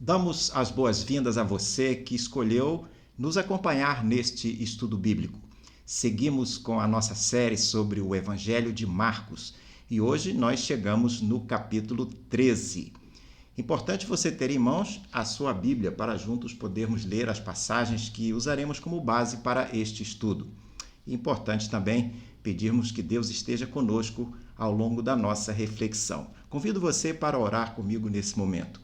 Damos as boas-vindas a você que escolheu nos acompanhar neste estudo bíblico. Seguimos com a nossa série sobre o Evangelho de Marcos e hoje nós chegamos no capítulo 13. Importante você ter em mãos a sua Bíblia para juntos podermos ler as passagens que usaremos como base para este estudo. Importante também pedirmos que Deus esteja conosco ao longo da nossa reflexão. Convido você para orar comigo nesse momento.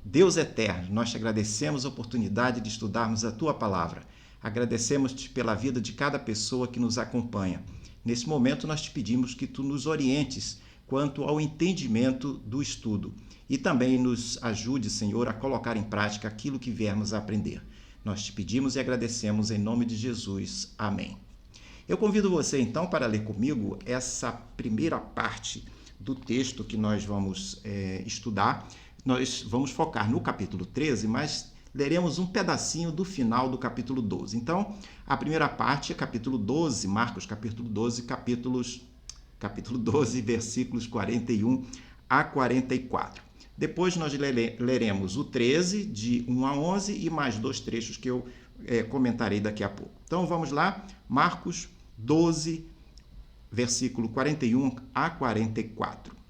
Deus eterno, nós te agradecemos a oportunidade de estudarmos a Tua Palavra. Agradecemos-te pela vida de cada pessoa que nos acompanha. Nesse momento, nós te pedimos que Tu nos orientes quanto ao entendimento do estudo e também nos ajude, Senhor, a colocar em prática aquilo que viermos a aprender. Nós te pedimos e agradecemos em nome de Jesus. Amém. Eu convido você, então, para ler comigo essa primeira parte do texto que nós vamos estudar. Nós vamos focar no capítulo 13, mas leremos um pedacinho do final do capítulo 12. Então, a primeira parte é capítulo 12, Marcos capítulo 12, capítulo 12, versículos 41 a 44. Depois nós leremos o 13, de 1 a 11, e mais dois trechos que eu comentarei daqui a pouco. Então, vamos lá, Marcos 12, versículo 41 a 44.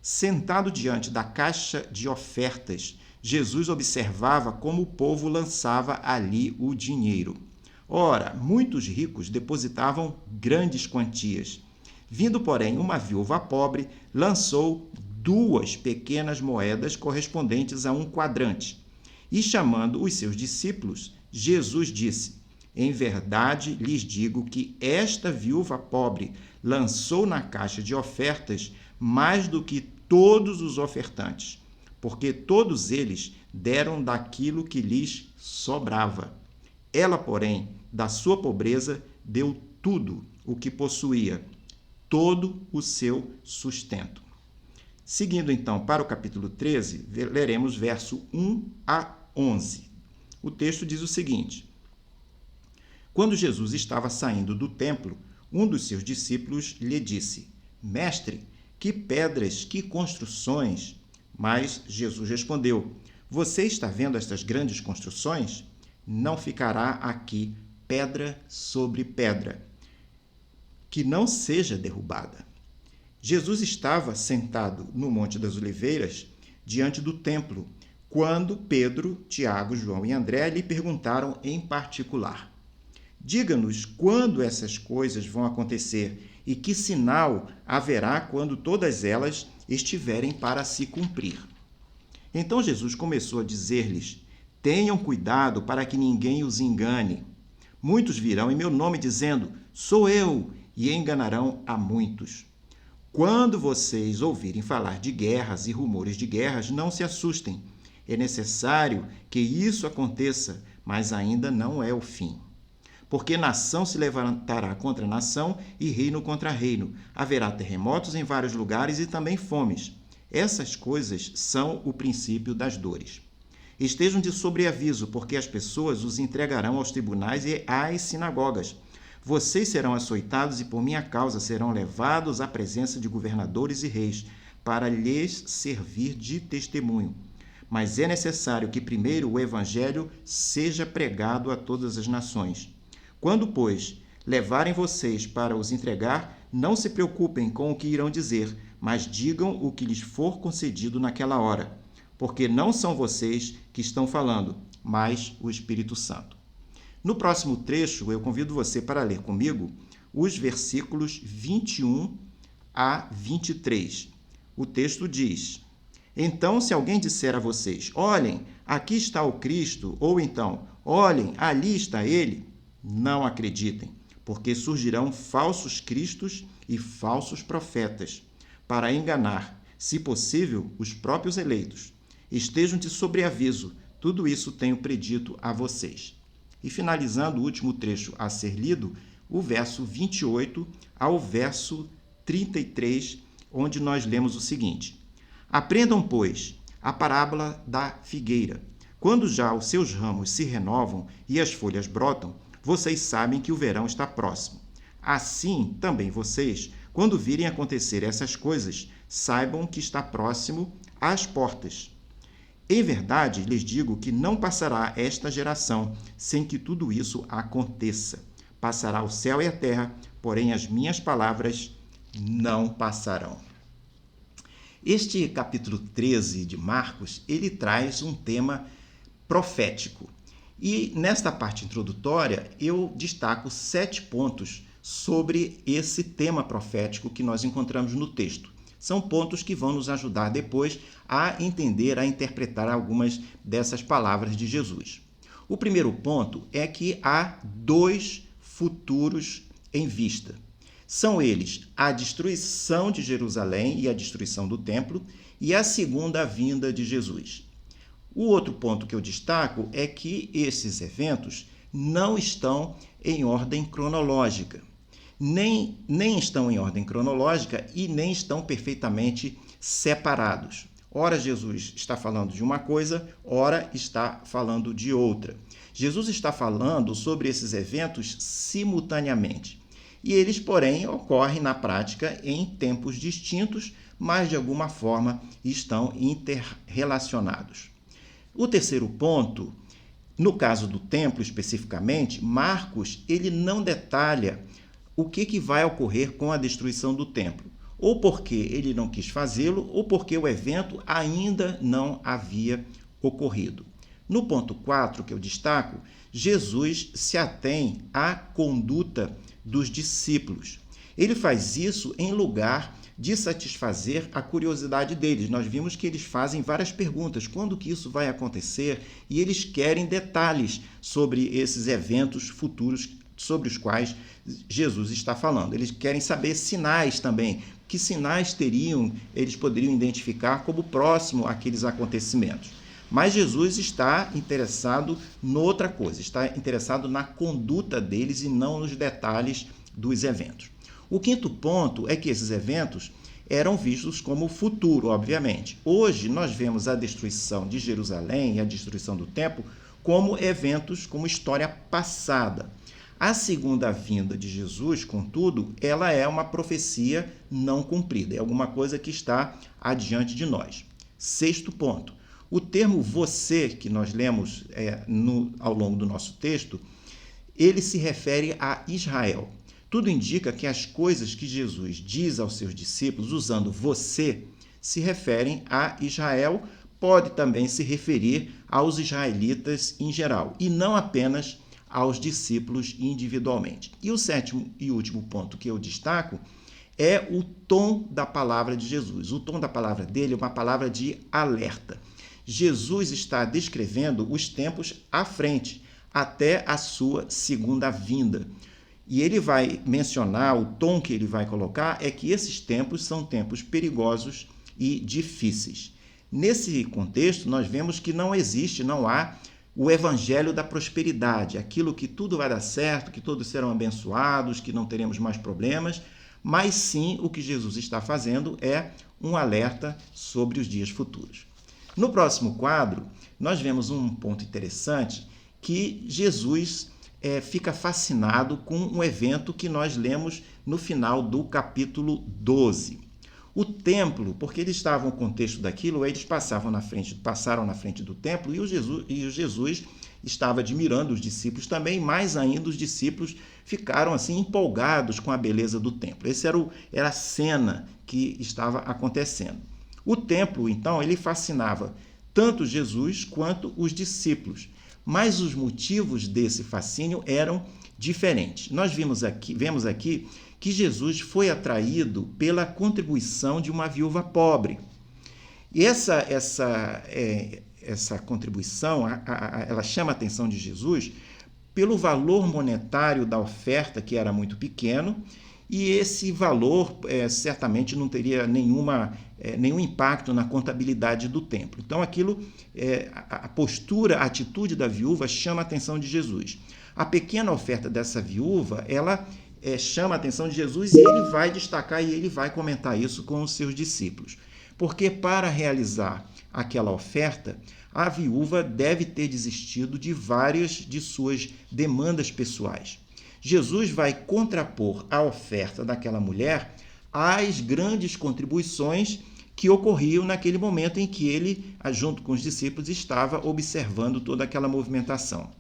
Sentado diante da caixa de ofertas, Jesus observava como o povo lançava ali o dinheiro. Ora, muitos ricos depositavam grandes quantias. Vindo, porém, uma viúva pobre, lançou 2 pequenas moedas correspondentes a 1 quadrante. E chamando os seus discípulos, Jesus disse: Em verdade lhes digo que esta viúva pobre lançou na caixa de ofertas mais do que todos os ofertantes, porque todos eles deram daquilo que lhes sobrava. Ela, porém, da sua pobreza, deu tudo o que possuía, todo o seu sustento. Seguindo, então, para o capítulo 13, leremos verso 1 a 11. O texto diz o seguinte: Quando Jesus estava saindo do templo, um dos seus discípulos lhe disse: Mestre, que pedras, que construções! Mas Jesus respondeu: Você está vendo estas grandes construções? Não ficará aqui pedra sobre pedra, que não seja derrubada. Jesus estava sentado no Monte das Oliveiras, diante do templo, quando Pedro, Tiago, João e André lhe perguntaram em particular: Diga-nos quando essas coisas vão acontecer e que sinal haverá quando todas elas estiverem para se cumprir. Então Jesus começou a dizer-lhes: Tenham cuidado para que ninguém os engane. Muitos virão em meu nome dizendo: Sou eu, e enganarão a muitos. Quando vocês ouvirem falar de guerras e rumores de guerras, não se assustem. É necessário que isso aconteça, mas ainda não é o fim. Porque nação se levantará contra nação e reino contra reino. Haverá terremotos em vários lugares e também fomes. Essas coisas são o princípio das dores. Estejam de sobreaviso, porque as pessoas os entregarão aos tribunais e às sinagogas. Vocês serão açoitados e por minha causa serão levados à presença de governadores e reis, para lhes servir de testemunho. Mas é necessário que primeiro o evangelho seja pregado a todas as nações. Quando, pois, levarem vocês para os entregar, não se preocupem com o que irão dizer, mas digam o que lhes for concedido naquela hora, porque não são vocês que estão falando, mas o Espírito Santo. No próximo trecho, eu convido você para ler comigo os versículos 21 a 23. O texto diz: Então, se alguém disser a vocês, olhem, aqui está o Cristo, ou então, olhem, ali está ele, não acreditem, porque surgirão falsos cristos e falsos profetas, para enganar, se possível, os próprios eleitos. Estejam de sobreaviso, tudo isso tenho predito a vocês. E finalizando o último trecho a ser lido, o verso 28 ao verso 33, onde nós lemos o seguinte: Aprendam, pois, a parábola da figueira. Quando já os seus ramos se renovam e as folhas brotam, vocês sabem que o verão está próximo. Assim, também vocês, quando virem acontecer essas coisas, saibam que está próximo às portas. Em verdade, lhes digo que não passará esta geração sem que tudo isso aconteça. Passará o céu e a terra, porém as minhas palavras não passarão. Este capítulo 13 de Marcos, ele traz um tema profético. E nesta parte introdutória, eu destaco 7 pontos sobre esse tema profético que nós encontramos no texto. São pontos que vão nos ajudar depois a entender, a interpretar algumas dessas palavras de Jesus. O primeiro ponto é que há 2 futuros em vista. São eles a destruição de Jerusalém e a destruição do templo e a segunda vinda de Jesus. O outro ponto que eu destaco é que esses eventos não estão em ordem cronológica. Nem estão em ordem cronológica e nem estão perfeitamente separados. Ora, Jesus está falando de uma coisa, ora está falando de outra. Jesus está falando sobre esses eventos simultaneamente. E eles, porém, ocorrem na prática em tempos distintos, mas de alguma forma estão interrelacionados. O terceiro ponto, no caso do templo especificamente, Marcos ele não detalha o que vai ocorrer com a destruição do templo, ou porque ele não quis fazê-lo, ou porque o evento ainda não havia ocorrido. No ponto 4 que eu destaco, Jesus se atém à conduta dos discípulos. Ele faz isso em lugar de satisfazer a curiosidade deles. Nós vimos que eles fazem várias perguntas. Quando que isso vai acontecer? E eles querem detalhes sobre esses eventos futuros sobre os quais Jesus está falando. Eles querem saber sinais também. Que sinais eles poderiam identificar como próximo àqueles acontecimentos. Mas Jesus está interessado noutra coisa, está interessado na conduta deles e não nos detalhes dos eventos. O quinto ponto é que esses eventos eram vistos como futuro, obviamente. Hoje nós vemos a destruição de Jerusalém e a destruição do templo como eventos, como história passada. A segunda vinda de Jesus, contudo, ela é uma profecia não cumprida, é alguma coisa que está adiante de nós. Sexto ponto, o termo você, que nós lemos ao longo do nosso texto, ele se refere a Israel. Tudo indica que as coisas que Jesus diz aos seus discípulos, usando você, se referem a Israel, pode também se referir aos israelitas em geral, e não apenas aos discípulos individualmente. E o sétimo e último ponto que eu destaco é o tom da palavra de Jesus. O tom da palavra dele é uma palavra de alerta. Jesus está descrevendo os tempos à frente, até a sua segunda vinda. E ele vai mencionar, o tom que ele vai colocar é que esses tempos são tempos perigosos e difíceis. Nesse contexto, nós vemos que não há o evangelho da prosperidade, aquilo que tudo vai dar certo, que todos serão abençoados, que não teremos mais problemas, mas sim o que Jesus está fazendo é um alerta sobre os dias futuros. No próximo quadro, nós vemos um ponto interessante que Jesus fica fascinado com um evento que nós lemos no final do capítulo 12. O templo, porque eles estavam no contexto daquilo, eles passaram na frente do templo e o Jesus estava admirando os discípulos também, mais ainda os discípulos ficaram assim empolgados com a beleza do templo. Essa era a cena que estava acontecendo. O templo, então, ele fascinava tanto Jesus quanto os discípulos, mas os motivos desse fascínio eram diferentes. Nós vemos aqui que Jesus foi atraído pela contribuição de uma viúva pobre. E essa contribuição, ela chama a atenção de Jesus pelo valor monetário da oferta, que era muito pequeno, e esse valor certamente não teria nenhum impacto na contabilidade do templo. Então, a postura, a atitude da viúva chama a atenção de Jesus. A pequena oferta dessa viúva, ela chama a atenção de Jesus e ele vai destacar e ele vai comentar isso com os seus discípulos. Porque para realizar aquela oferta, a viúva deve ter desistido de várias de suas demandas pessoais. Jesus vai contrapor a oferta daquela mulher às grandes contribuições que ocorriam naquele momento em que ele, junto com os discípulos, estava observando toda aquela movimentação.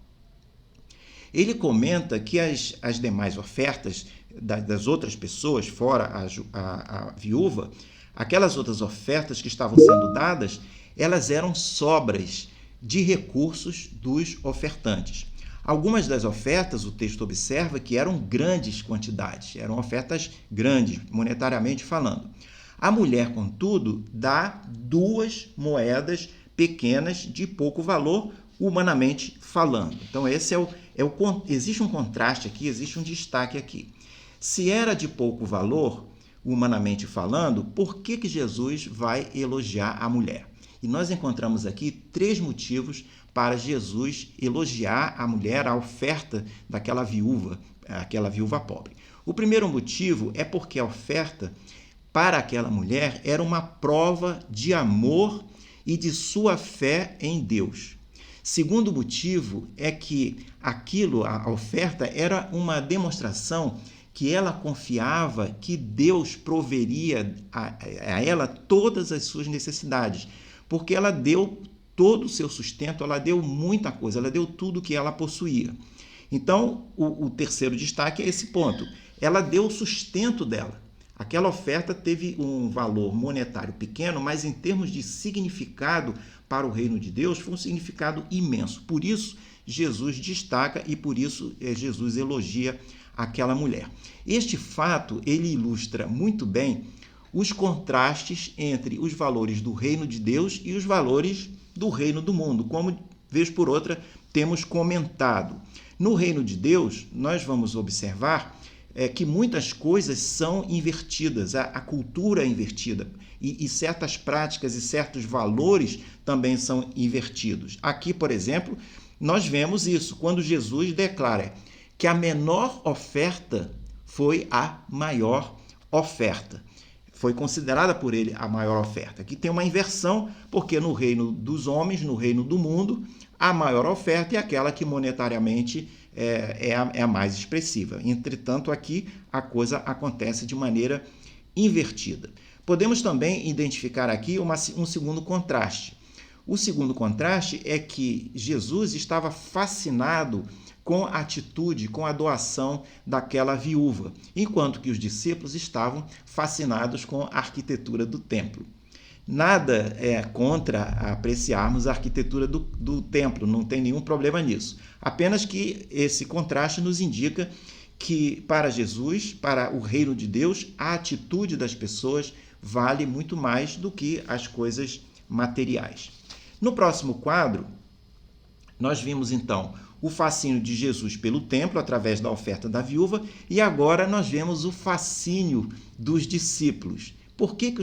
Ele comenta que as demais ofertas das outras pessoas, fora a viúva, aquelas outras ofertas que estavam sendo dadas, elas eram sobras de recursos dos ofertantes. Algumas das ofertas, o texto observa que eram grandes quantidades, eram ofertas grandes, monetariamente falando. A mulher, contudo, dá 2 moedas pequenas de pouco valor, humanamente falando. Então, existe um contraste aqui, existe um destaque aqui. Se era de pouco valor, humanamente falando, por que Jesus vai elogiar a mulher? E nós encontramos aqui 3 motivos para Jesus elogiar a mulher, a oferta daquela viúva, aquela viúva pobre. O primeiro motivo é porque a oferta para aquela mulher era uma prova de amor e de sua fé em Deus. Segundo motivo é que a oferta, era uma demonstração que ela confiava que Deus proveria a ela todas as suas necessidades, porque ela deu todo o seu sustento, ela deu muita coisa, ela deu tudo que ela possuía. Então, o terceiro destaque é esse ponto. Ela deu o sustento dela. Aquela oferta teve um valor monetário pequeno, mas em termos de significado para o reino de Deus, foi um significado imenso. Por isso, Jesus destaca e por isso Jesus elogia aquela mulher. Este fato, ele ilustra muito bem os contrastes entre os valores do reino de Deus e os valores do reino do mundo, como, vez por outra, temos comentado. No reino de Deus, nós vamos observar que muitas coisas são invertidas, a cultura é invertida e certas práticas e certos valores também são invertidos. Aqui, por exemplo, nós vemos isso quando Jesus declara que a menor oferta foi a maior oferta. Foi considerada por ele a maior oferta. Aqui tem uma inversão, porque no reino dos homens, no reino do mundo, a maior oferta é aquela que monetariamente é a mais expressiva. Entretanto, aqui a coisa acontece de maneira invertida. Podemos também identificar aqui um segundo contraste. O segundo contraste é que Jesus estava fascinado com a atitude, com a doação daquela viúva, enquanto que os discípulos estavam fascinados com a arquitetura do templo. Nada é contra apreciarmos a arquitetura do templo, não tem nenhum problema nisso. Apenas que esse contraste nos indica que para Jesus, para o reino de Deus, a atitude das pessoas vale muito mais do que as coisas materiais. No próximo quadro, nós vimos então o fascínio de Jesus pelo templo através da oferta da viúva e agora nós vemos o fascínio dos discípulos. Por que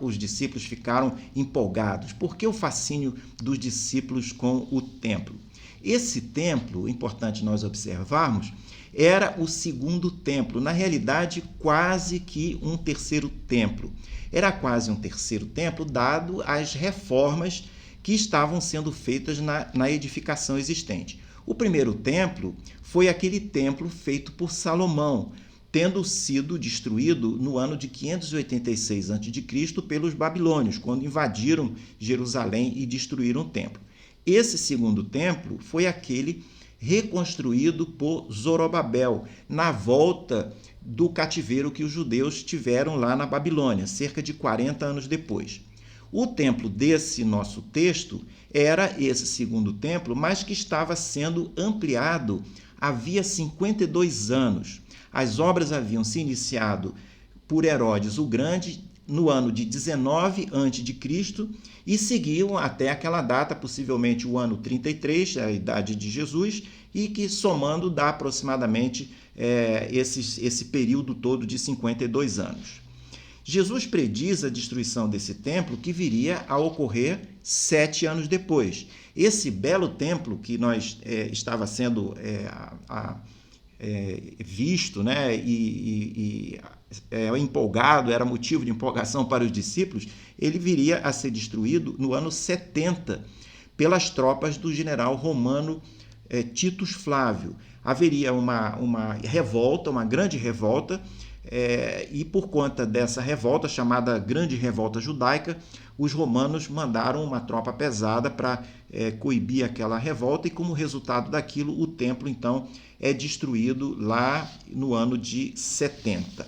os discípulos ficaram empolgados? Por que o fascínio dos discípulos com o templo? Esse templo, importante nós observarmos, era o segundo templo, na realidade quase que um terceiro templo. Era quase um terceiro templo dado as reformas que estavam sendo feitas na edificação existente. O primeiro templo foi aquele templo feito por Salomão, tendo sido destruído no ano de 586 a.C. pelos babilônios, quando invadiram Jerusalém e destruíram o templo. Esse segundo templo foi aquele reconstruído por Zorobabel, na volta do cativeiro que os judeus tiveram lá na Babilônia, cerca de 40 anos depois. O templo desse nosso texto era esse segundo templo, mas que estava sendo ampliado havia 52 anos. As obras haviam se iniciado por Herodes o Grande no ano de 19 a.C. e seguiam até aquela data, possivelmente o ano 33, a idade de Jesus, e que somando dá aproximadamente esse período todo de 52 anos. Jesus prediz a destruição desse templo que viria a ocorrer 7 anos depois. Esse belo templo que estava sendo visto, né, empolgado, era motivo de empolgação para os discípulos, ele viria a ser destruído no ano 70 pelas tropas do general romano Titus Flávio. Haveria uma revolta, uma grande revolta, e por conta dessa revolta, chamada Grande Revolta Judaica, os romanos mandaram uma tropa pesada para coibir aquela revolta, e como resultado daquilo, o templo então é destruído lá no ano de 70.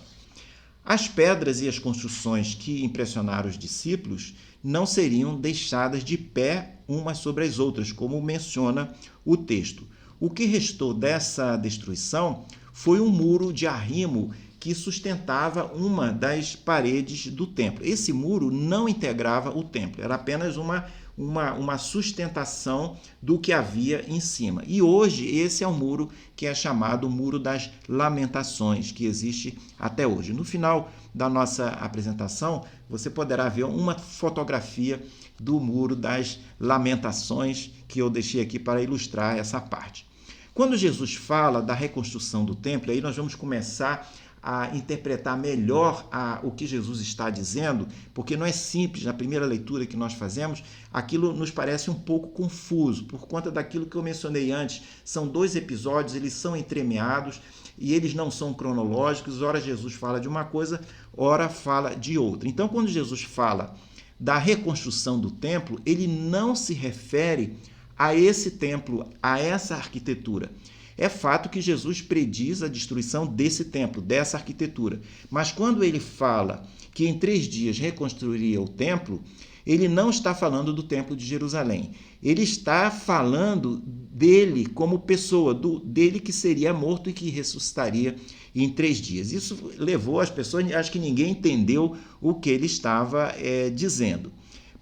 As pedras e as construções que impressionaram os discípulos não seriam deixadas de pé umas sobre as outras, como menciona o texto. O que restou dessa destruição foi um muro de arrimo que sustentava uma das paredes do templo. Esse muro não integrava o templo, era apenas uma sustentação do que havia em cima. E hoje esse é o muro que é chamado Muro das Lamentações, que existe até hoje. No final da nossa apresentação, você poderá ver uma fotografia do Muro das Lamentações, que eu deixei aqui para ilustrar essa parte. Quando Jesus fala da reconstrução do templo, aí nós vamos começar a interpretar melhor o que Jesus está dizendo, porque não é simples. Na primeira leitura que nós fazemos, aquilo nos parece um pouco confuso, por conta daquilo que eu mencionei antes. São 2 episódios, eles são entremeados e eles não são cronológicos. Ora Jesus fala de uma coisa, ora fala de outra. Então, quando Jesus fala da reconstrução do templo, ele não se refere a esse templo, a essa arquitetura. É fato que Jesus prediz a destruição desse templo, dessa arquitetura. Mas quando ele fala que em 3 dias reconstruiria o templo, ele não está falando do templo de Jerusalém. Ele está falando dele como pessoa, dele que seria morto e que ressuscitaria em 3 dias. Isso levou as pessoas, acho que ninguém entendeu o que ele estava dizendo,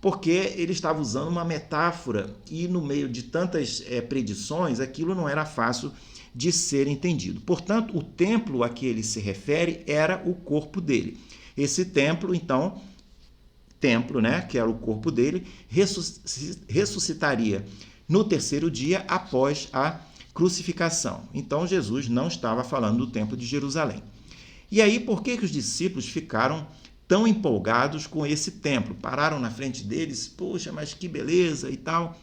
porque ele estava usando uma metáfora e no meio de tantas predições, aquilo não era fácil de ser entendido. Portanto, o templo a que ele se refere era o corpo dele. Esse templo, então, que era o corpo dele, ressuscitaria no 3º dia após a crucificação. Então, Jesus não estava falando do templo de Jerusalém. E aí, por que os discípulos ficaram tão empolgados com esse templo? Pararam na frente deles, poxa, mas que beleza e tal.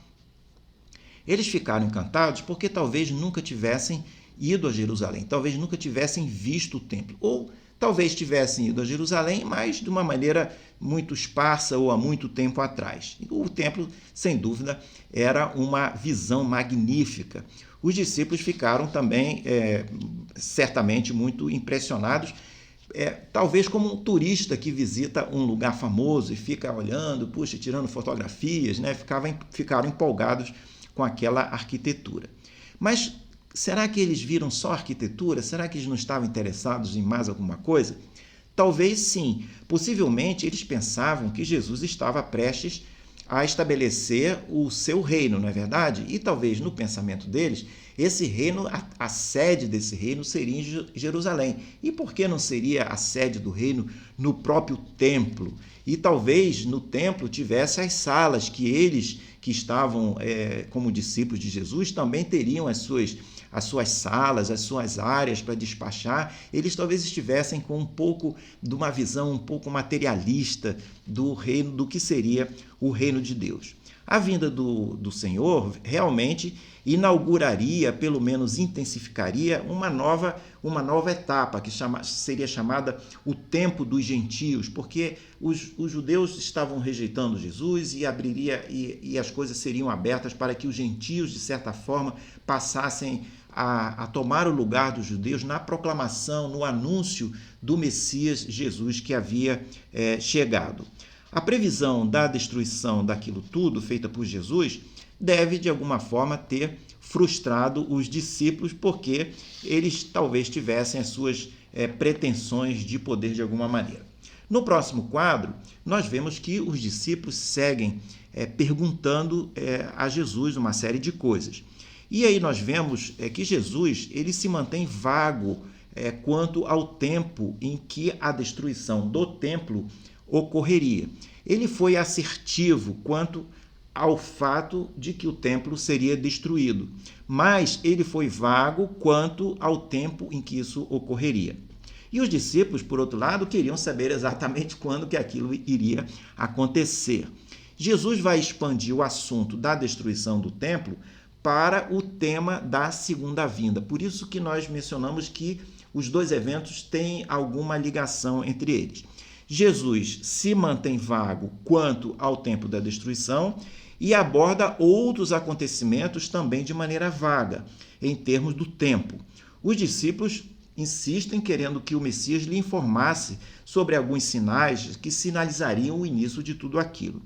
Eles ficaram encantados porque talvez nunca tivessem ido a Jerusalém, talvez nunca tivessem visto o templo, ou talvez tivessem ido a Jerusalém, mas de uma maneira muito esparsa ou há muito tempo atrás. O templo, sem dúvida, era uma visão magnífica. Os discípulos ficaram também, certamente, muito impressionados, talvez como um turista que visita um lugar famoso e fica olhando, puxa, tirando fotografias, né? Ficaram empolgados com aquela arquitetura. Mas será que eles viram só arquitetura? Será que eles não estavam interessados em mais alguma coisa? Talvez sim. Possivelmente eles pensavam que Jesus estava prestes a estabelecer o seu reino, não é verdade? E talvez no pensamento deles, esse reino, a sede desse reino seria em Jerusalém. E por que não seria a sede do reino no próprio templo? E talvez no templo tivesse as salas que eles, que estavam como discípulos de Jesus, também teriam as suas salas, as suas áreas para despachar. Eles talvez estivessem com um pouco de uma visão um pouco materialista do reino, do que seria o reino de Deus. A vinda do Senhor realmente inauguraria, pelo menos intensificaria, uma nova etapa, que seria chamada o tempo dos gentios, porque os judeus estavam rejeitando Jesus e as coisas seriam abertas para que os gentios, de certa forma, passassem a tomar o lugar dos judeus na proclamação, no anúncio do Messias Jesus que havia chegado. A previsão da destruição daquilo tudo feita por Jesus deve, de alguma forma, ter frustrado os discípulos, porque eles talvez tivessem as suas pretensões de poder de alguma maneira. No próximo quadro, nós vemos que os discípulos seguem perguntando a Jesus uma série de coisas. E aí nós vemos que Jesus ele se mantém vago quanto ao tempo em que a destruição do templo ocorreria. Ele foi assertivo quanto ao fato de que o templo seria destruído, mas ele foi vago quanto ao tempo em que isso ocorreria. E os discípulos, por outro lado, queriam saber exatamente quando que aquilo iria acontecer. Jesus vai expandir o assunto da destruição do templo para o tema da segunda vinda. Por isso que nós mencionamos que os dois eventos têm alguma ligação entre eles. Jesus se mantém vago quanto ao tempo da destruição e aborda outros acontecimentos também de maneira vaga, em termos do tempo. Os discípulos insistem querendo que o Messias lhe informasse sobre alguns sinais que sinalizariam o início de tudo aquilo.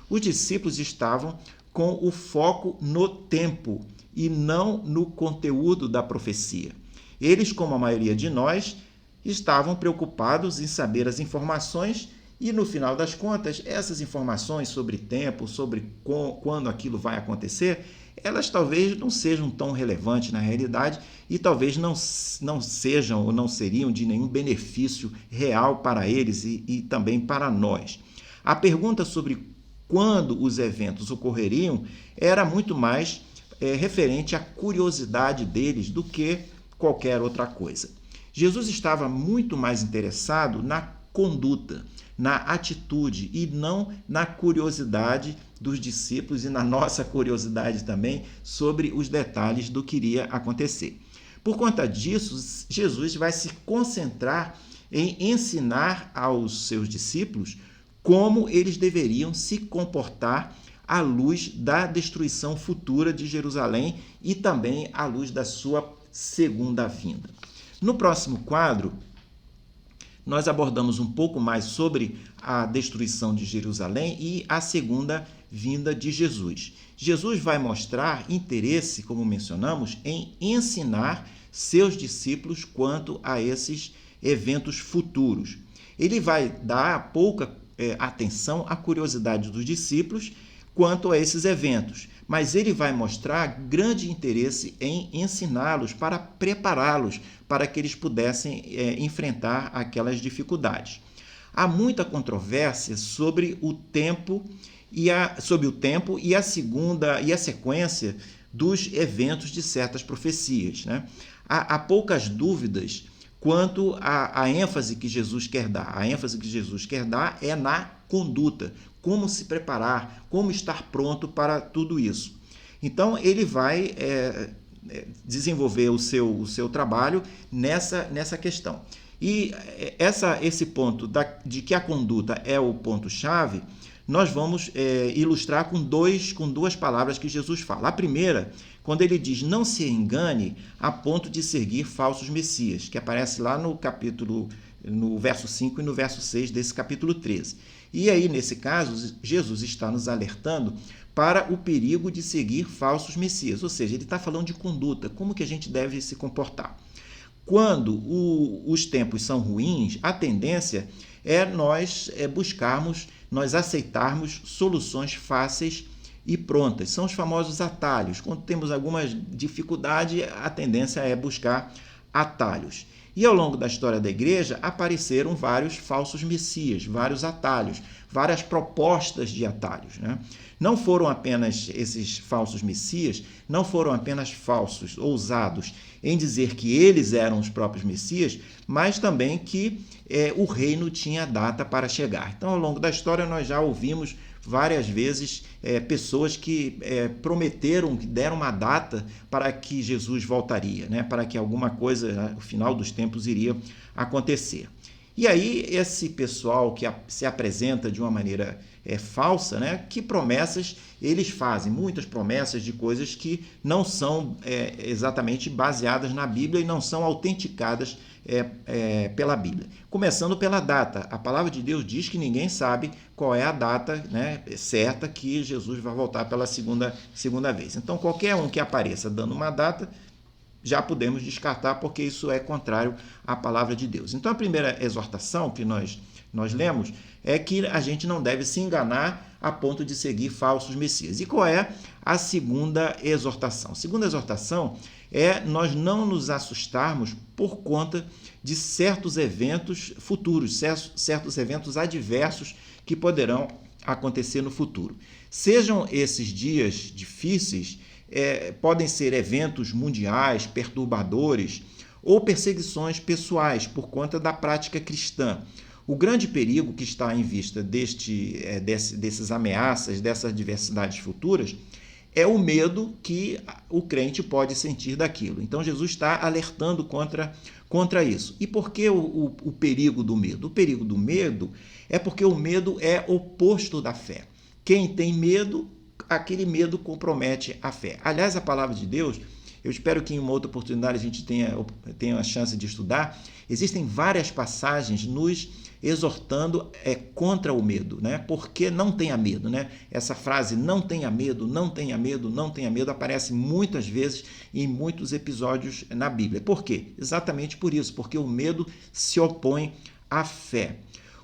Os discípulos estavam com o foco no tempo e não no conteúdo da profecia. Eles, como a maioria de nós, estavam preocupados em saber as informações e, no final das contas, essas informações sobre tempo, sobre quando aquilo vai acontecer, elas talvez não sejam tão relevantes na realidade e talvez não sejam ou não seriam de nenhum benefício real para eles e também para nós. A pergunta sobre quando os eventos ocorreriam era muito mais referente à curiosidade deles do que qualquer outra coisa. Jesus estava muito mais interessado na conduta, na atitude e não na curiosidade dos discípulos e na nossa curiosidade também sobre os detalhes do que iria acontecer. Por conta disso, Jesus vai se concentrar em ensinar aos seus discípulos como eles deveriam se comportar à luz da destruição futura de Jerusalém e também à luz da sua segunda vinda. No próximo quadro, nós abordamos um pouco mais sobre a destruição de Jerusalém e a segunda vinda de Jesus. Jesus vai mostrar interesse, como mencionamos, em ensinar seus discípulos quanto a esses eventos futuros. Ele vai dar pouca atenção à curiosidade dos discípulos quanto a esses eventos, mas ele vai mostrar grande interesse em ensiná-los para prepará-los para que eles pudessem enfrentar aquelas dificuldades. Há muita controvérsia sobre o tempo e a sequência dos eventos de certas profecias, né? Há poucas dúvidas quanto à ênfase que Jesus quer dar. A ênfase que Jesus quer dar é na conduta, como se preparar, como estar pronto para tudo isso. Então, ele vai desenvolver o seu trabalho nessa questão. E esse ponto de que a conduta é o ponto-chave, nós vamos ilustrar com duas palavras que Jesus fala. A primeira, quando ele diz, não se engane a ponto de seguir falsos messias, que aparece lá no verso 5 e no verso 6 desse capítulo 13. E aí, nesse caso, Jesus está nos alertando para o perigo de seguir falsos messias, ou seja, ele está falando de conduta, como que a gente deve se comportar. Quando os tempos são ruins, a tendência é nós nós aceitarmos soluções fáceis e prontas. São os famosos atalhos. Quando temos alguma dificuldade, a tendência é buscar atalhos. E ao longo da história da igreja apareceram vários falsos messias, vários atalhos, várias propostas de atalhos, né? Não foram apenas esses falsos messias, não foram apenas falsos, ousados em dizer que eles eram os próprios messias, mas também que o reino tinha data para chegar. Então, ao longo da história, nós já ouvimos várias vezes pessoas que prometeram, que deram uma data para que Jesus voltaria, né? Para que alguma coisa, no final dos tempos, iria acontecer. E aí, esse pessoal que se apresenta de uma maneira falsa, né? Que promessas eles fazem? Muitas promessas de coisas que não são exatamente baseadas na Bíblia e não são autenticadas pela Bíblia. Começando pela data. A palavra de Deus diz que ninguém sabe qual é a data, né, certa que Jesus vai voltar pela segunda vez. Então, qualquer um que apareça dando uma data, já podemos descartar, porque isso é contrário à palavra de Deus. Então, a primeira exortação que nós lemos é que a gente não deve se enganar a ponto de seguir falsos messias. E qual é a segunda exortação? A segunda exortação é nós não nos assustarmos por conta de certos eventos futuros, certos eventos adversos que poderão acontecer no futuro. Sejam esses dias difíceis, podem ser eventos mundiais, perturbadores, ou perseguições pessoais por conta da prática cristã. O grande perigo que está em vista dessas ameaças, dessas adversidades futuras, é o medo que o crente pode sentir daquilo. Então Jesus está alertando contra isso. E por que o perigo do medo? O perigo do medo é porque o medo é oposto da fé. Quem tem medo, aquele medo compromete a fé. Aliás, a palavra de Deus, eu espero que em uma outra oportunidade a gente tenha a chance de estudar, existem várias passagens nos exortando contra o medo, né? Porque não tenha medo, né? Essa frase não tenha medo, não tenha medo, não tenha medo aparece muitas vezes em muitos episódios na Bíblia. Por quê? Exatamente por isso, porque o medo se opõe à fé.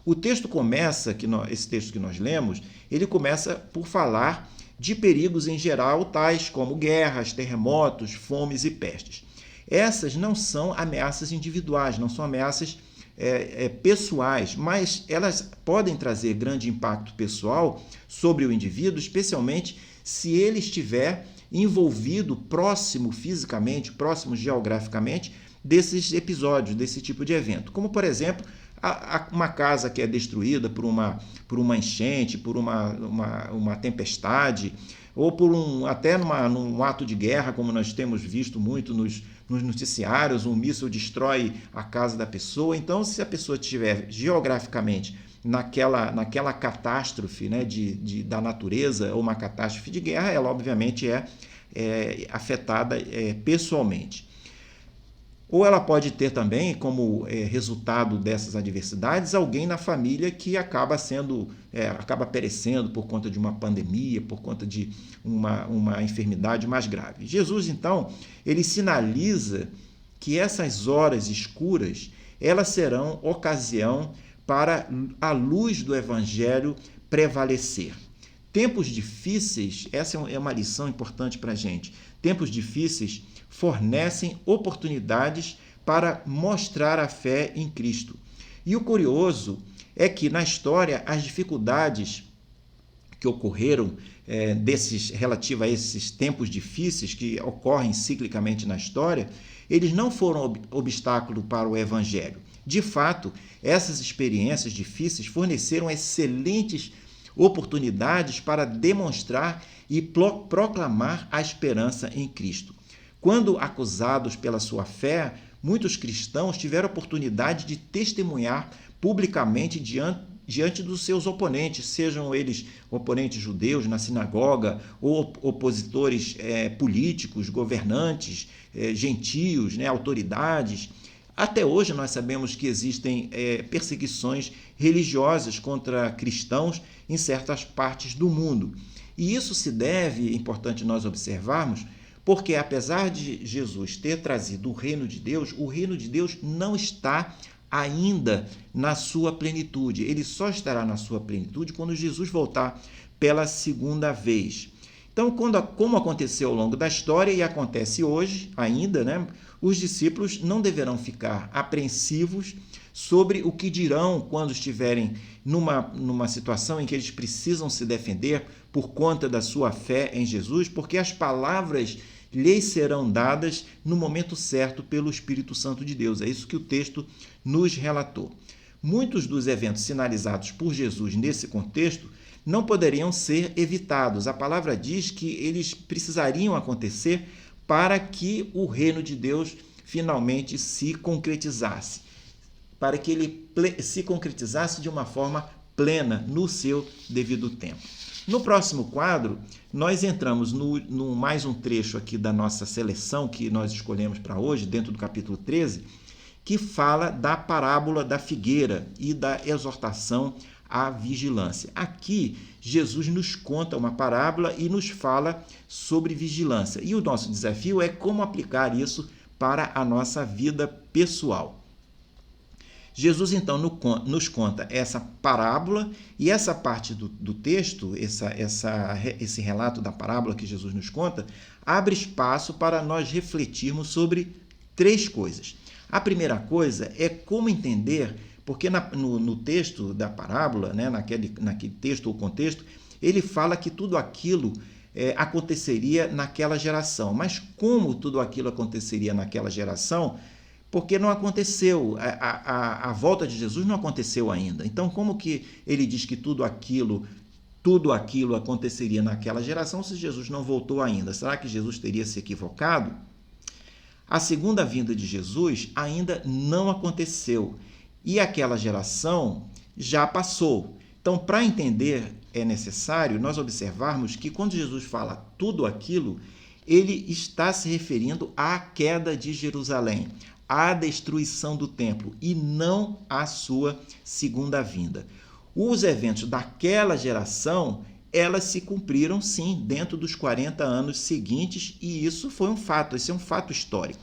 O texto começa, esse texto que nós lemos, ele começa por falar de perigos em geral, tais como guerras, terremotos, fomes e pestes. Essas não são ameaças individuais, não são ameaças pessoais, mas elas podem trazer grande impacto pessoal sobre o indivíduo, especialmente se ele estiver envolvido próximo fisicamente, próximo geograficamente desses episódios, desse tipo de evento. Como, por exemplo, uma casa que é destruída por uma enchente, por uma tempestade, ou até num ato de guerra, como nós temos visto muito nos noticiários, um míssil destrói a casa da pessoa. Então, se a pessoa estiver geograficamente naquela catástrofe, né, da natureza, ou uma catástrofe de guerra, ela obviamente é afetada pessoalmente. Ou ela pode ter também, como resultado dessas adversidades, alguém na família que acaba perecendo por conta de uma pandemia, por conta de uma enfermidade mais grave. Jesus, então, ele sinaliza que essas horas escuras, elas serão ocasião para a luz do Evangelho prevalecer. Tempos difíceis, essa é uma lição importante para a gente, tempos difíceis fornecem oportunidades para mostrar a fé em Cristo. E o curioso é que na história as dificuldades que ocorreram relativa a esses tempos difíceis que ocorrem ciclicamente na história, eles não foram obstáculo para o Evangelho. De fato, essas experiências difíceis forneceram excelentes oportunidades para demonstrar e proclamar a esperança em Cristo. Quando acusados pela sua fé, muitos cristãos tiveram a oportunidade de testemunhar publicamente diante dos seus oponentes, sejam eles oponentes judeus na sinagoga ou opositores políticos, governantes, gentios, autoridades. Até hoje nós sabemos que existem perseguições religiosas contra cristãos em certas partes do mundo. E isso se deve, é importante nós observarmos, porque apesar de Jesus ter trazido o reino de Deus não está ainda na sua plenitude. Ele só estará na sua plenitude quando Jesus voltar pela segunda vez. Então, como aconteceu ao longo da história e acontece hoje ainda, os discípulos não deverão ficar apreensivos sobre o que dirão quando estiverem numa situação em que eles precisam se defender por conta da sua fé em Jesus, porque as palavras lhes serão dadas no momento certo pelo Espírito Santo de Deus. É isso que o texto nos relatou. Muitos dos eventos sinalizados por Jesus nesse contexto não poderiam ser evitados. A palavra diz que eles precisariam acontecer para que o reino de Deus finalmente se concretizasse, para que ele se concretizasse de uma forma plena no seu devido tempo. No próximo quadro, nós entramos no mais um trecho aqui da nossa seleção que nós escolhemos para hoje, dentro do capítulo 13, que fala da parábola da figueira e da exortação à vigilância. Aqui, Jesus nos conta uma parábola e nos fala sobre vigilância. E o nosso desafio é como aplicar isso para a nossa vida pessoal. Jesus, então, nos conta essa parábola e essa parte do texto, esse relato da parábola que Jesus nos conta, abre espaço para nós refletirmos sobre três coisas. A primeira coisa é como entender, porque no texto da parábola, naquele texto ou contexto, ele fala que tudo aquilo aconteceria naquela geração. Mas como tudo aquilo aconteceria naquela geração? Porque não aconteceu, a volta de Jesus não aconteceu ainda. Então, como que ele diz que tudo aquilo tudo aquilo aconteceria naquela geração se Jesus não voltou ainda. Será que Jesus teria se equivocado? A segunda vinda de Jesus ainda não aconteceu e aquela geração já passou. Então, para entender, é necessário nós observarmos que quando Jesus fala tudo aquilo, ele está se referindo à queda de Jerusalém, à destruição do templo e não à sua segunda vinda. Os eventos daquela geração, elas se cumpriram sim dentro dos 40 anos seguintes e isso foi um fato, esse é um fato histórico.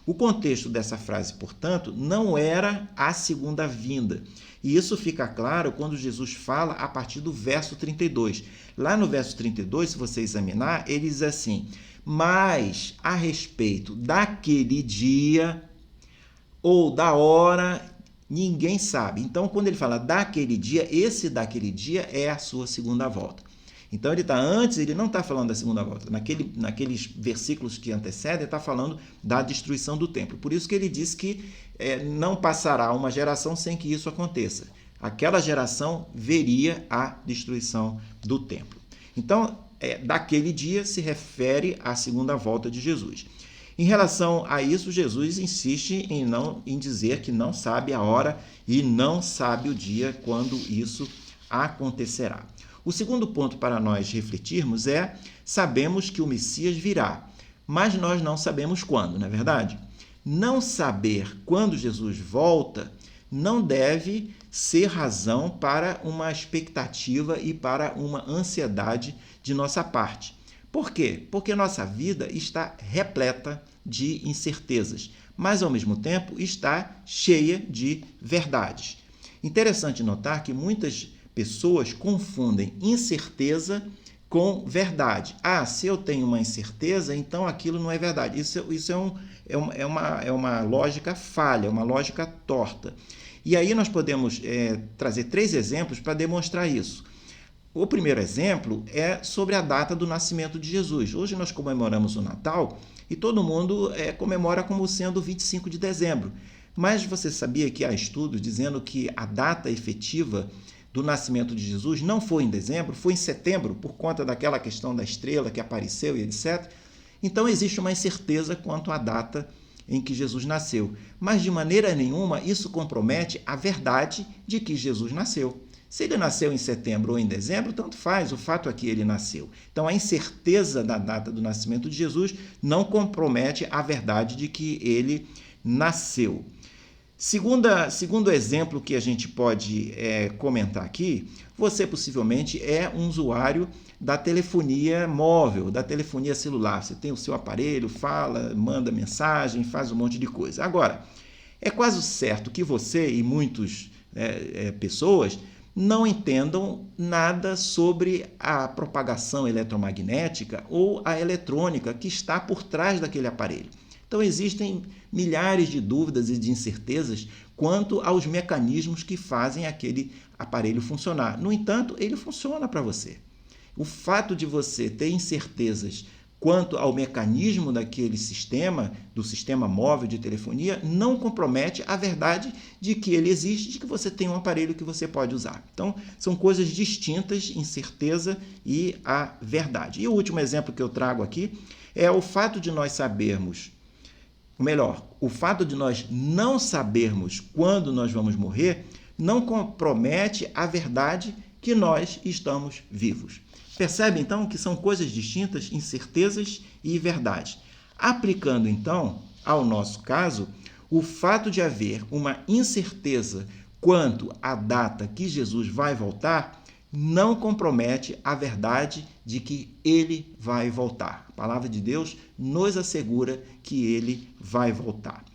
O contexto dessa frase, portanto, não era a segunda vinda. E isso fica claro quando Jesus fala a partir do verso 32. Lá no verso 32, se você examinar, ele diz assim: mas a respeito daquele dia ou da hora, ninguém sabe. Então, quando ele fala daquele dia, esse daquele dia é a sua segunda volta. Então, ele não está falando da segunda volta. Naqueles versículos que antecedem, ele está falando da destruição do templo. Por isso que ele diz que não passará uma geração sem que isso aconteça. Aquela geração veria a destruição do templo. Então, daquele dia se refere à segunda volta de Jesus. Em relação a isso, Jesus insiste em dizer que não sabe a hora e não sabe o dia quando isso acontecerá. O segundo ponto para nós refletirmos é: sabemos que o Messias virá, mas nós não sabemos quando, não é verdade? Não saber quando Jesus volta não deve ser razão para uma expectativa e para uma ansiedade de nossa parte. Por quê? Porque nossa vida está repleta de incertezas, mas ao mesmo tempo está cheia de verdades. Interessante notar que muitas pessoas confundem incerteza com verdade. Se eu tenho uma incerteza, então aquilo não é verdade. Isso é uma lógica falha, uma lógica torta. E aí nós podemos trazer 3 exemplos para demonstrar isso. O primeiro exemplo é sobre a data do nascimento de Jesus. Hoje nós comemoramos o Natal e todo mundo comemora como sendo 25 de dezembro. Mas você sabia que há estudos dizendo que a data efetiva do nascimento de Jesus não foi em dezembro, foi em setembro, por conta daquela questão da estrela que apareceu e etc. Então existe uma incerteza quanto à data em que Jesus nasceu. Mas de maneira nenhuma isso compromete a verdade de que Jesus nasceu. Se ele nasceu em setembro ou em dezembro, tanto faz, o fato é que ele nasceu. Então a incerteza da data do nascimento de Jesus não compromete a verdade de que ele nasceu. Segundo exemplo que a gente pode comentar aqui, você possivelmente é um usuário da telefonia móvel, da telefonia celular. Você tem o seu aparelho, fala, manda mensagem, faz um monte de coisa. Agora, é quase certo que você e muitas pessoas não entendam nada sobre a propagação eletromagnética ou a eletrônica que está por trás daquele aparelho. Então, existem milhares de dúvidas e de incertezas quanto aos mecanismos que fazem aquele aparelho funcionar. No entanto, ele funciona para você. O fato de você ter incertezas quanto ao mecanismo daquele sistema, do sistema móvel de telefonia, não compromete a verdade de que ele existe, de que você tem um aparelho que você pode usar. Então, são coisas distintas, incerteza e a verdade. E o último exemplo que eu trago aqui é o fato de nós sabermos, o fato de nós não sabermos quando nós vamos morrer não compromete a verdade que nós estamos vivos. Percebe, então, que são coisas distintas, incertezas e verdade. Aplicando, então, ao nosso caso, o fato de haver uma incerteza quanto à data que Jesus vai voltar não compromete a verdade de que ele vai voltar. A palavra de Deus nos assegura que ele vai voltar.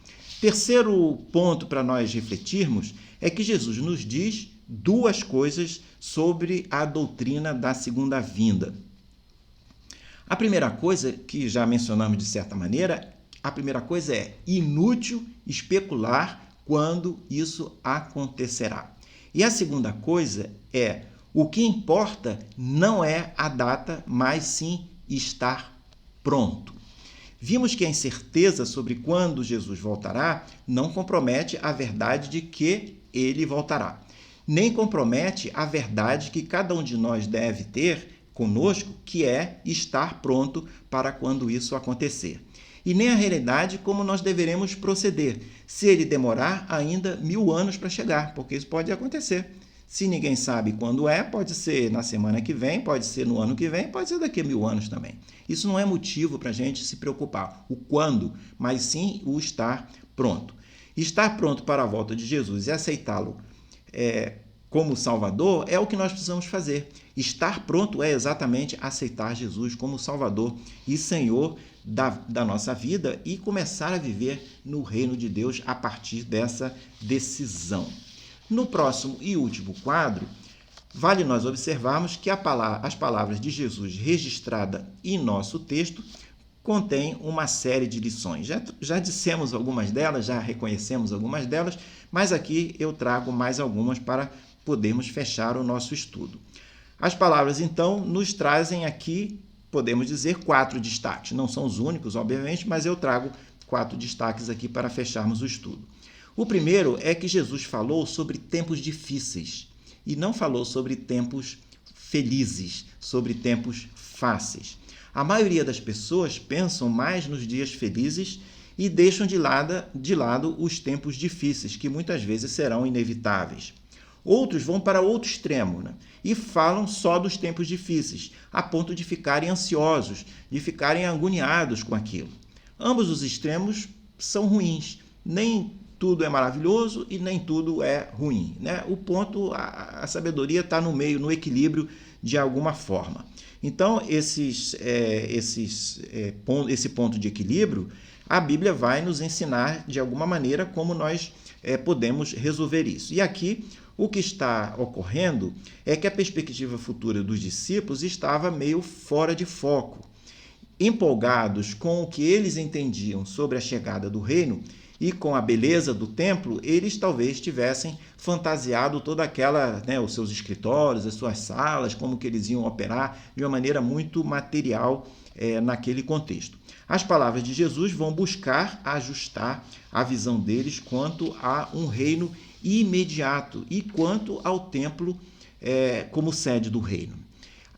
Terceiro ponto para nós refletirmos é que Jesus nos diz 2 coisas sobre a doutrina da segunda vinda. A primeira coisa, que já mencionamos de certa maneira, a primeira coisa é inútil especular quando isso acontecerá. E a segunda coisa é: o que importa não é a data, mas sim estar pronto. Vimos que a incerteza sobre quando Jesus voltará não compromete a verdade de que ele voltará. nem compromete a verdade que cada um de nós deve ter conosco, que é estar pronto para quando isso acontecer. E nem a realidade como nós deveremos proceder, se ele demorar ainda 1000 anos para chegar, porque isso pode acontecer. Se ninguém sabe quando é, pode ser na semana que vem, pode ser no ano que vem, pode ser daqui a 1000 anos também. Isso não é motivo para a gente se preocupar, o quando, mas sim o estar pronto. Estar pronto para a volta de Jesus e aceitá-lo como Salvador é o que nós precisamos fazer. Estar pronto é exatamente aceitar Jesus como Salvador e Senhor da nossa vida e começar a viver no reino de Deus a partir dessa decisão. No próximo e último quadro, vale nós observarmos que as palavras de Jesus registradas em nosso texto contém uma série de lições. Já dissemos algumas delas, já reconhecemos algumas delas, mas aqui eu trago mais algumas para podermos fechar o nosso estudo. As palavras, então, nos trazem aqui, podemos dizer, 4 destaques. Não são os únicos, obviamente, mas eu trago 4 destaques aqui para fecharmos o estudo. O primeiro é que Jesus falou sobre tempos difíceis e não falou sobre tempos felizes, sobre tempos fáceis. A maioria das pessoas pensam mais nos dias felizes e deixam de lado os tempos difíceis, que muitas vezes serão inevitáveis. Outros vão para outro extremo, e falam só dos tempos difíceis, a ponto de ficarem ansiosos, de ficarem agoniados com aquilo. Ambos os extremos são ruins. Nem tudo é maravilhoso e nem tudo é ruim. O ponto, a sabedoria está no meio, no equilíbrio de alguma forma. Então, esse ponto de equilíbrio, a Bíblia vai nos ensinar de alguma maneira como nós podemos resolver isso. E aqui, o que está ocorrendo é que a perspectiva futura dos discípulos estava meio fora de foco. Empolgados com o que eles entendiam sobre a chegada do reino e com a beleza do templo, eles talvez tivessem fantasiado toda aquela, os seus escritórios, as suas salas, como que eles iam operar de uma maneira muito material naquele contexto. As palavras de Jesus vão buscar ajustar a visão deles quanto a um reino imediato e quanto ao templo como sede do reino.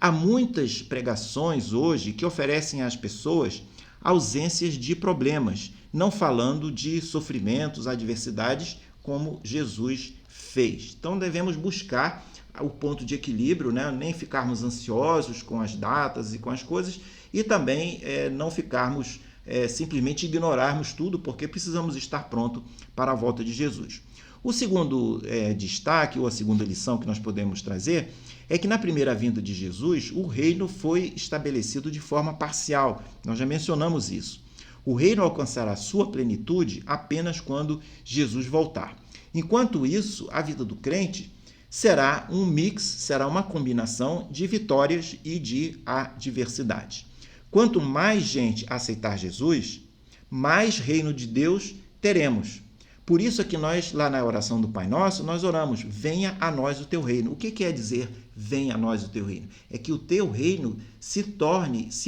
Há muitas pregações hoje que oferecem às pessoas ausências de problemas, não falando de sofrimentos, adversidades, como Jesus fez. Então devemos buscar o ponto de equilíbrio, nem ficarmos ansiosos com as datas e com as coisas, e também não ficarmos simplesmente ignorarmos tudo, porque precisamos estar pronto para a volta de Jesus. O segundo destaque, ou a segunda lição que nós podemos trazer, é que na primeira vinda de Jesus, o reino foi estabelecido de forma parcial. Nós já mencionamos isso. O reino alcançará sua plenitude apenas quando Jesus voltar. Enquanto isso, a vida do crente será um mix, será uma combinação de vitórias e de adversidade. Quanto mais gente aceitar Jesus, mais reino de Deus teremos. Por isso é que nós, lá na oração do Pai Nosso, nós oramos, venha a nós o teu reino. O que quer dizer venha a nós o teu reino? É que o teu reino se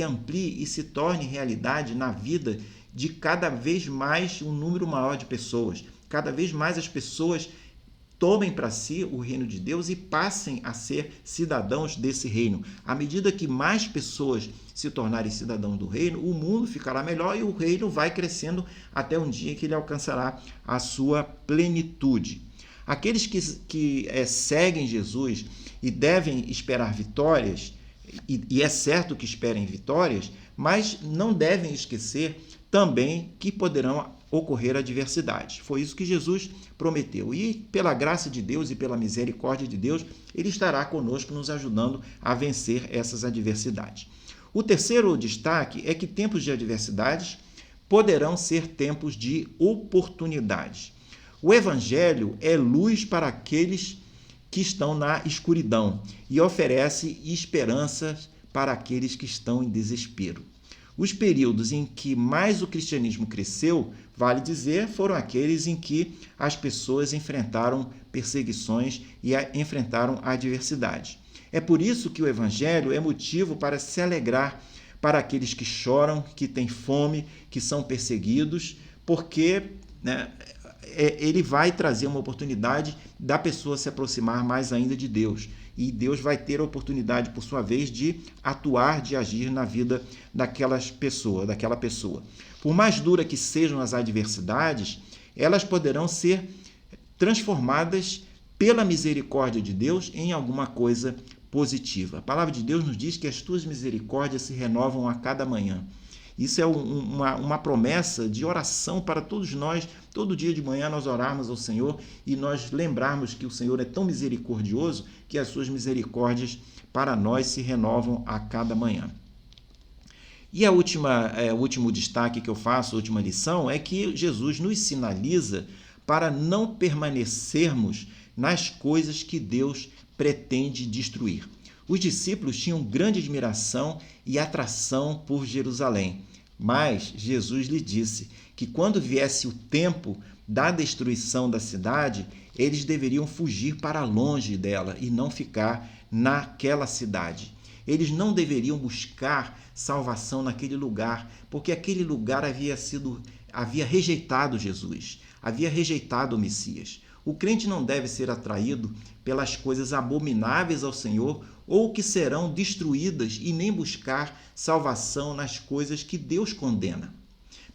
amplie e se torne realidade na vida de cada vez mais um número maior de pessoas. Cada vez mais as pessoas tomem para si o reino de Deus e passem a ser cidadãos desse reino. À medida que mais pessoas se tornarem cidadãos do reino, o mundo ficará melhor e o reino vai crescendo até um dia que ele alcançará a sua plenitude. Aqueles que seguem Jesus e devem esperar vitórias, e é certo que esperem vitórias, mas não devem esquecer também que poderão ocorrer adversidades. Foi isso que Jesus prometeu. E pela graça de Deus e pela misericórdia de Deus, Ele estará conosco nos ajudando a vencer essas adversidades. O terceiro destaque é que tempos de adversidades poderão ser tempos de oportunidades. O Evangelho é luz para aqueles que estão na escuridão e oferece esperanças para aqueles que estão em desespero. Os períodos em que mais o cristianismo cresceu, vale dizer, foram aqueles em que as pessoas enfrentaram perseguições e enfrentaram adversidade. É por isso que o Evangelho é motivo para se alegrar para aqueles que choram, que têm fome, que são perseguidos, porque ele vai trazer uma oportunidade da pessoa se aproximar mais ainda de Deus. E Deus vai ter a oportunidade, por sua vez, de atuar, de agir na vida daquela pessoa. Por mais dura que sejam as adversidades, elas poderão ser transformadas pela misericórdia de Deus em alguma coisa positiva. A palavra de Deus nos diz que as tuas misericórdias se renovam a cada manhã. Isso é uma promessa de oração para todos nós. Todo dia de manhã nós orarmos ao Senhor e nós lembrarmos que o Senhor é tão misericordioso que as suas misericórdias para nós se renovam a cada manhã. E o último destaque que eu faço, a última lição, é que Jesus nos sinaliza para não permanecermos nas coisas que Deus pretende destruir. Os discípulos tinham grande admiração e atração por Jerusalém, mas Jesus lhe disse que quando viesse o tempo da destruição da cidade, eles deveriam fugir para longe dela e não ficar naquela cidade. Eles não deveriam buscar salvação naquele lugar, porque aquele lugar havia rejeitado Jesus, havia rejeitado o Messias. O crente não deve ser atraído pelas coisas abomináveis ao Senhor ou que serão destruídas e nem buscar salvação nas coisas que Deus condena.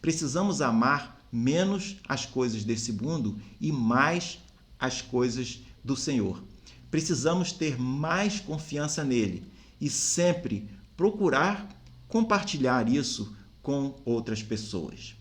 Precisamos amar menos as coisas desse mundo e mais as coisas do Senhor. Precisamos ter mais confiança nele e sempre procurar compartilhar isso com outras pessoas.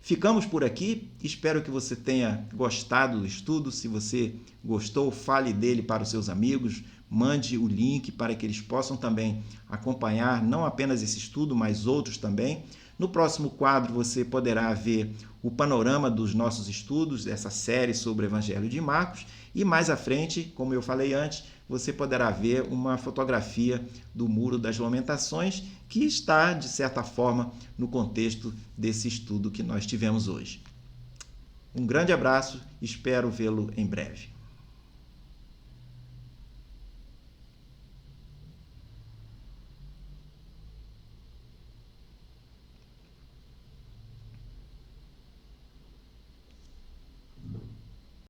Ficamos por aqui, espero que você tenha gostado do estudo. Se você gostou, fale dele para os seus amigos, mande o link para que eles possam também acompanhar não apenas esse estudo, mas outros também. No próximo quadro você poderá ver o panorama dos nossos estudos, dessa série sobre o Evangelho de Marcos, e mais à frente, como eu falei antes, você poderá ver uma fotografia do Muro das Lamentações, que está, de certa forma, no contexto desse estudo que nós tivemos hoje. Um grande abraço, espero vê-lo em breve.